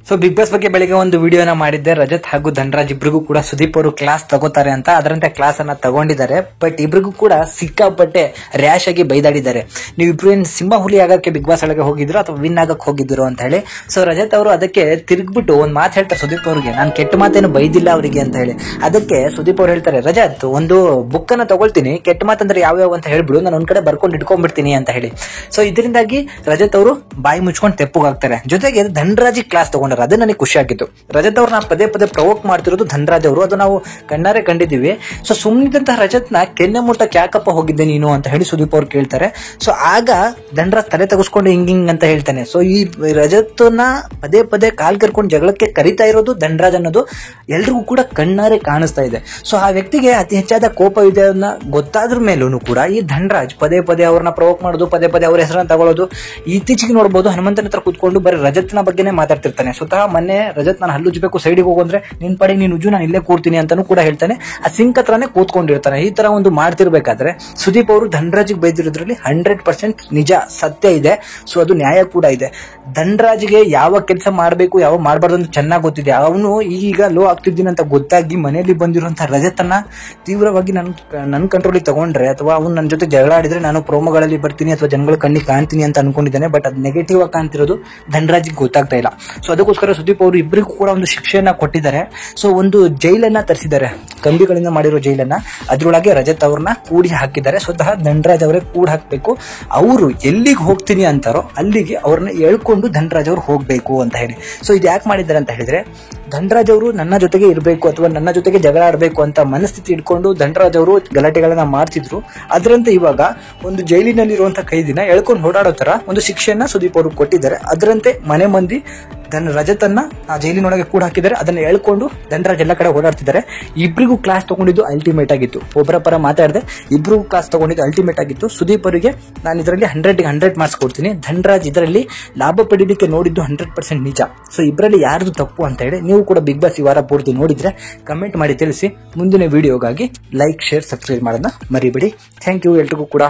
So big boss ಬಗ್ಗೆ ಬೆಳಿಗ್ಗೆ ಒಂದು ವಿಡಿಯೋನ ಮಾಡಿದ್ದೆ. ರಜತ್ ಹಾಗೂ ಧನರಾಜ್ ಇಬ್ರಿಗೂ ಕೂಡ ಸುದೀಪ್ ಅವರು ಕ್ಲಾಸ್ ತಗೋತಾರೆ ಅಂತ, ಅದರಂತೆ ಕ್ಲಾಸ್ ಅನ್ನ ತಗೊಂಡಿದ್ದಾರೆ. ಬಟ್ ಇಬ್ರಿಗೂ ಕೂಡ ಸಿಕ್ಕಾಪಟ್ಟೆ ರ್ಯಾಶ್ ಆಗಿ ಬೈದಾಡಿದ್ದಾರೆ. ನೀವಿಬ್ರು ಏನ್ ಸಿಂಹ ಹುಲಿ ಆಗಕ್ಕೆ ಬಿಗ್ ಬಾಸ್ ಒಳಗೆ ಹೋಗಿದ್ರು ಅಥವಾ ವಿನ್ ಆಗಕ್ಕೆ ಹೋಗಿದ್ರು ಅಂತ ಹೇಳಿ. ಸೊ ರಜತ್ ಅವರು ಅದಕ್ಕೆ ತಿರುಗ್ಬಿಟ್ಟು ಒಂದ್ ಮಾತು ಹೇಳ್ತಾರೆ ಸುದೀಪ್ ಅವ್ರಿಗೆ, ನಾನು ಕೆಟ್ಟ ಮಾತೇನು ಬೈದಿಲ್ಲ ಅವರಿಗೆ ಅಂತ ಹೇಳಿ. ಅದಕ್ಕೆ ಸುದೀಪ್ ಅವ್ರು ಹೇಳ್ತಾರೆ, ರಜತ್ ಒಂದು ಬುಕ್ ಅನ್ನ ತಗೊಳ್ತೀನಿ, ಕೆಟ್ಟ ಮಾತಂದ್ರೆ ಯಾವ್ಯಾವ ಅಂತ ಹೇಳ್ಬಿಡು, ನಾನು ಒಂದ್ ಕಡೆ ಬರ್ಕೊಂಡು ಇಟ್ಕೊಂಡ್ಬಿಡ್ತೀನಿ ಅಂತ ಹೇಳಿ. ಸೊ ಇದರಿಂದಾಗಿ ರಜತ್ ಅವರು ಬಾಯಿ ಮುಚ್ಕೊಂಡು ತೆಪ್ಪಗಾಗ್ತಾರೆ. ಜೊತೆಗೆ ಧನರಾಜ್ ಕ್ಲಾಸ್ ತಗೊಂಡ್ರೆ ಅದು ನನಗೆ ಖುಷಿ ಆಗಿತ್ತು. ರಜತ್ ಅವ್ರನ್ನ ಪದೇ ಪದೇ ಪ್ರವೋಕ್ ಮಾಡ್ತಿರೋದು ಧನರಾಜ್ ಅವರು, ಅದು ನಾವು ಕಣ್ಣಾರೆ ಕಂಡಿದ್ದೀವಿ. ಸೊ ಸುಮ್ಮನಿದ್ದಂತಹ ರಜತ್ನ ಕೆನ್ನೆ ಮುಟ್ಟಕ್ಕೆ ಯಾಕಪ್ಪ ಹೋಗಿದ್ದೆ ನೀನು ಅಂತ ಹೇಳಿ ಸುದೀಪ್ ಅವ್ರು ಕೇಳ್ತಾರೆ. ಸೊ ಆಗ ಧನರಾಜ್ ತಲೆ ತೆಗೆಸ್ಕೊಂಡು ಹಿಂಗ್ ಅಂತ ಹೇಳ್ತಾನೆ. ಸೊ ಈ ರಜತ್ನ ಪದೇ ಪದೇ ಕಾಲ್ ಕರ್ಕೊಂಡು ಜಗಳಕ್ಕೆ ಕರಿತಾ ಇರೋದು ಧನರಾಜ್ ಅನ್ನೋದು ಎಲ್ರಿಗೂ ಕೂಡ ಕಣ್ಣಾರೆ ಕಾಣಿಸ್ತಾ ಇದೆ. ಸೊ ಆ ವ್ಯಕ್ತಿಗೆ ಅತಿ ಹೆಚ್ಚಾದ ಕೋಪ ಇದೆ ಅನ್ನೋ ಗೊತ್ತಾದ್ರ ಮೇಲೂ ಕೂಡ ಈ ಧನರಾಜ್ ಪದೇ ಪದೇ ಅವ್ರನ್ನ ಪ್ರವೋಕ್ ಮಾಡೋದು, ಪದೇ ಪದೇ ಅವ್ರ ಹೆಸರನ್ನ ತಗೊಳ್ಳೋದು. ಇತ್ತೀಚೆಗೆ ನೋಡಬಹುದು ಹನುಮಂತನ ಹತ್ರ ಕೂತ್ಕೊಂಡು ಬರೀ ರಜತ್ನ ಬಗ್ಗೆನೇ ಮಾತಾಡ್ತಿರ್ತಾನೆ. ಸ್ವತಃ ಮೊನ್ನೆ ರಜತ್ ನಾನು ಹಲ್ಲುಜ್ಬೇಕು ಸೈಡಿಗೆ ಹೋಗಂದ್ರೆ ನಿನ್ ಪಡೆ ನೀನು ಉಜ್ಜು, ನಾನು ಇಲ್ಲೇ ಕೂರ್ತೀನಿ ಅಂತಾನು ಕೂಡ ಹೇಳ್ತಾನೆ. ಆ ಸಿಂಕ್ ಹತ್ರನೇ ಕೂತ್ಕೊಂಡಿರ್ತಾನೆ. ಈ ತರ ಒಂದು ಮಾಡ್ತಿರ್ಬೇಕಾದ್ರೆ ಸುದೀಪ್ ಅವರು ಧನರಾಜ್ಗೆ ಬೈದಿರೋದ್ರಲ್ಲಿ 100% ನಿಜ ಸತ್ಯ ಇದೆ. ಸೊ ಅದು ನ್ಯಾಯ ಕೂಡ ಇದೆ. ಧನರಾಜ್ಗೆ ಯಾವ ಕೆಲಸ ಮಾಡಬೇಕು ಯಾವ ಮಾಡಬಾರ್ದು ಅಂತ ಚೆನ್ನಾಗಿ ಗೊತ್ತಿದೆ. ಅವನು ಈಗ ಲೋ ಆಗ್ತಿದ್ದೀನಿ ಅಂತ ಗೊತ್ತಾಗಿ ಮನೆಯಲ್ಲಿ ಬಂದಿರುವಂತಹ ರಜತನ್ನ ತೀವ್ರವಾಗಿ ನನ್ನ ಕಂಟ್ರೋಲಿಗೆ ತಗೊಂಡ್ರೆ ಅಥವಾ ಅವ್ನು ನನ್ನ ಜೊತೆ ಜಗಳ ಆಡಿದ್ರೆ ನಾನು ಪ್ರೋಮೋಗಳಲ್ಲಿ ಬರ್ತೀನಿ ಅಥವಾ ಜನಗಳ ಕಣ್ಣಿಗೆ ಕಾಣ್ತೀನಿ ಅಂತ ಅನ್ಕೊಂಡಿದ್ದಾನೆ. ಬಟ್ ಅದು ನೆಗೆಟಿವ್ ಆಗಿ ಕಾಣ್ತಿರೋದು ಧನರಾಜ್ಗೆ ಗೊತ್ತಾಗ್ತಾ ಇಲ್ಲ. ಸೊ ಅದಕ್ಕೋಸ್ಕರ ಸುದೀಪ್ ಅವರು ಇಬ್ಬರಿಗೂ ಕೂಡ ಒಂದು ಶಿಕ್ಷೆಯನ್ನ ಕೊಟ್ಟಿದ್ದಾರೆ. ಸೊ ಒಂದು ಜೈಲನ್ನ ತರಿಸಿದ್ದಾರೆ, ಕಂಬಿಗಳಿಂದ ಮಾಡಿರೋ ಜೈಲನ್ನ. ಅದ್ರೊಳಗೆ ರಜತ್ ಅವ್ರನ್ನ ಕೂಡಿ ಹಾಕಿದ್ದಾರೆ. ಸ್ವತಃ ಧನರಾಜ್ ಅವರೇ ಕೂಡಿ ಹಾಕ್ಬೇಕು. ಅವರು ಎಲ್ಲಿಗೆ ಹೋಗ್ತೀನಿ ಅಂತಾರೋ ಅಲ್ಲಿಗೆ ಅವ್ರನ್ನ ಹೇಳ್ಕೊಂಡು ಧನರಾಜ್ ಅವರು ಹೋಗ್ಬೇಕು ಅಂತ ಹೇಳಿ. ಸೊ ಇದು ಯಾಕೆ ಮಾಡಿದ್ದಾರೆ ಅಂತ ಹೇಳಿದ್ರೆ, ಧನರಾಜ್ ಅವರು ನನ್ನ ಜೊತೆಗೆ ಇರಬೇಕು ಅಥವಾ ನನ್ನ ಜೊತೆಗೆ ಜಗಳ ಆಡಬೇಕು ಅಂತ ಮನಸ್ಥಿತಿ ಇಟ್ಕೊಂಡು ಧನರಾಜ್ ಅವರು ಗಲಾಟೆಗಳನ್ನ ಮಾಡ್ತಿದ್ರು. ಅದರಂತೆ ಇವಾಗ ಒಂದು ಜೈಲಿನಲ್ಲಿರುವಂತಹ ಕೈದಿನ ಎಳ್ಕೊಂಡು ಓಡಾಡೋ ತರ ಒಂದು ಶಿಕ್ಷೆಯನ್ನ ಸುದೀಪ್ ಅವರು ಕೊಟ್ಟಿದ್ದಾರೆ. ಅದರಂತೆ ಮನೆ ಮಂದಿ ರಜತನ್ನ ಆ ಜೈಲಿನೊಳಗೆ ಕೂಡ ಹಾಕಿದ್ದಾರೆ. ಅದನ್ನ ಹೇಳ್ಕೊಂಡು ಧನರಾಜ್ ಎಲ್ಲ ಕಡೆ ಓಡಾಡ್ತಿದ್ದಾರೆ. ಇಬ್ರಿಗೂ ಕ್ಲಾಸ್ ತಗೊಂಡಿದ್ದು ಅಲ್ಟಿಮೇಟ್ ಆಗಿತ್ತು. ಒಬ್ಬರ ಪರ ಮಾತಾಡದೆ ಇಬ್ರಿಗೂ ಕ್ಲಾಸ್ ತಗೊಂಡಿದ್ದು ಅಲ್ಟಿಮೇಟ್ ಆಗಿತ್ತು. ಸುದೀಪ್ ಅವರಿಗೆ ನಾನು ಇದರಲ್ಲಿ 100 ಮಾರ್ಕ್ಸ್ ಕೊಡ್ತೀನಿ. ಧನರಾಜ್ ಇದರಲ್ಲಿ ಲಾಭ ಪಡೀಲಿಕ್ಕೆ ನೋಡಿದ್ದು 100% ನಿಜ. ಸೊ ಇಬ್ಬರಲ್ಲಿ ಯಾರ್ದು ತಪ್ಪು ಅಂತ ಹೇಳಿ ನೀವು ಕೂಡ ಬಿಗ್ ಬಾಸ್ ಈ ವಾರ ಪೂರ್ತಿ ನೋಡಿದ್ರೆ ಕಮೆಂಟ್ ಮಾಡಿ ತಿಳಿಸಿ. ಮುಂದಿನ ವಿಡಿಯೋಗಾಗಿ ಲೈಕ್, ಶೇರ್, ಸಬ್ಸ್ಕ್ರೈಬ್ ಮಾಡೋದನ್ನ ಮರಿಬೇಡಿ. ಥ್ಯಾಂಕ್ ಯು ಎಲ್ರಿಗೂ ಕೂಡ.